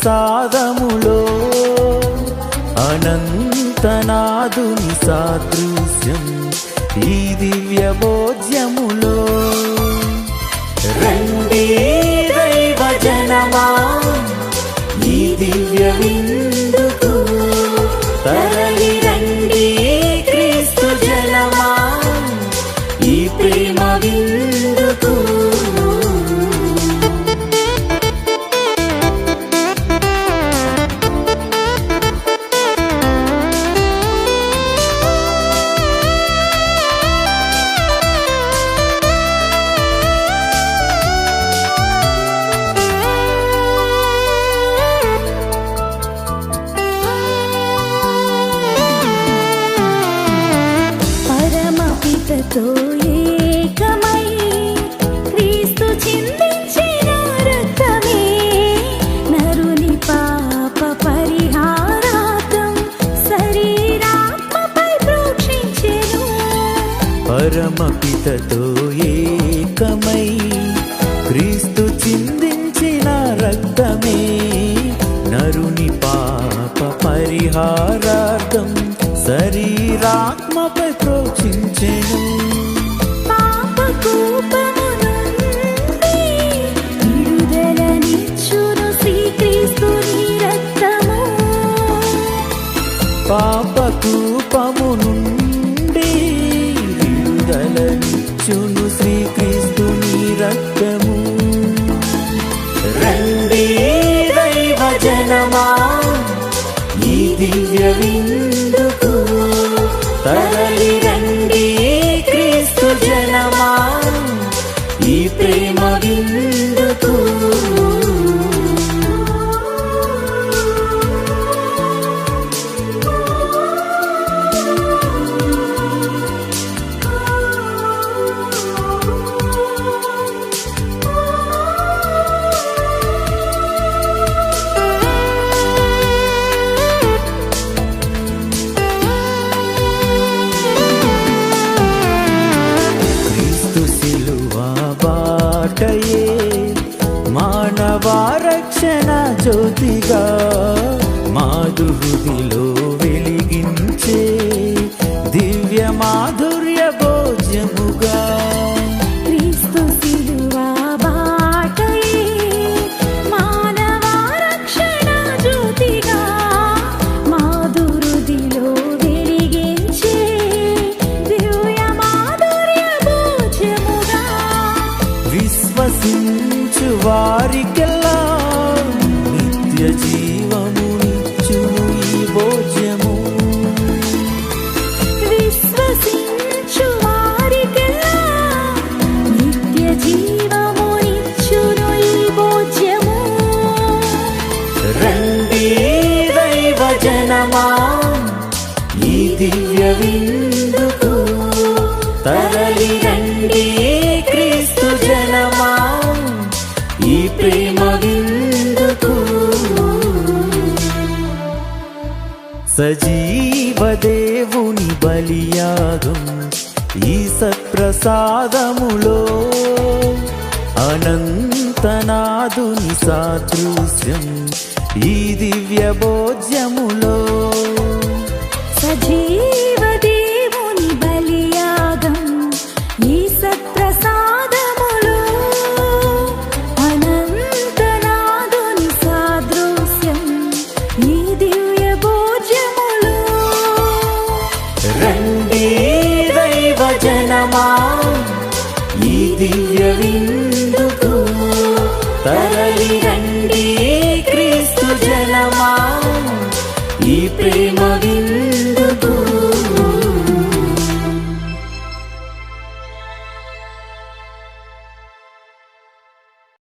ప్రసాదములో అనంతనాదుని సాదృశ్యం ఈ దివ్య భోజ్యములో. రండి దైవ జనమా ఈ దివ్య విందుకు, తరలి రండి క్రీస్తు జనమా ఈ ప్రేమ విందుకు. పరమపితతో ఏకమై క్రీస్తు చిందించిన రక్తమే నరుని పాప పరిహారార్థం శరీరాత్మపై ప్రోక్షించెను. పరమపితతో ఏకమై క్రీస్తు చిందించిన రక్తమే నరుని పాప పరిహారార్థం శరీరాత్మపై ప్రోక్షించెను. పాప కూపము నుండి విడుదలనిచ్చును శ్రీక్రీస్తుని రక్తము. పాప కూపము నుండి విడుదలనిచ్చును శ్రీక్రీస్తుని రక్తము. రండి దైవ జనమా ఈ దివ్య విందుకు, తరలి రండి క్రీస్తు జనమా ఈ ప్రేమ విందుకు. మానవారక్షణ జ్యోతిగా మాధుహృదిలో వెలిగించే దివ్య మాధుర్య భోజ్యముగా. క్రీస్తు శిలువ బాటయే మానవారక్షణ జ్యోతిగా మాధుహృదిలో వెలిగించే దివ్య మాధుర్య భోజ్యముగా. విశ్వసించు వారికెల్లా నిత్య జీవమునిచ్చును ఈ భోజ్యము. విశ్వసించు వారికెల్లా నిత్య జీవమునిచ్చును ఈ భోజ్యము. రండి దైవ జనమా ఈ దివ్య విందుకు, తరలి రండి క్రీస్తు జనమా ఈ ప్రేమ విందుకు. సజీవ దేవుని బలియాగం ఈ సత్ప్రసాదములో అనంతనాదుని సాదృశ్యం ఈ దివ్య భోజ్యములో. సజీవ దేవుని బలియాగం ఈ సత్ప్రసాదములో అనంతనాదుని సాదృశ్యం ఈ దివ్య భోజ్యములో. రండి దైవ జనమా ఈ దివ్య విందుకు, తరలి రండి క్రీస్తు జనమా ఈ ప్రేమ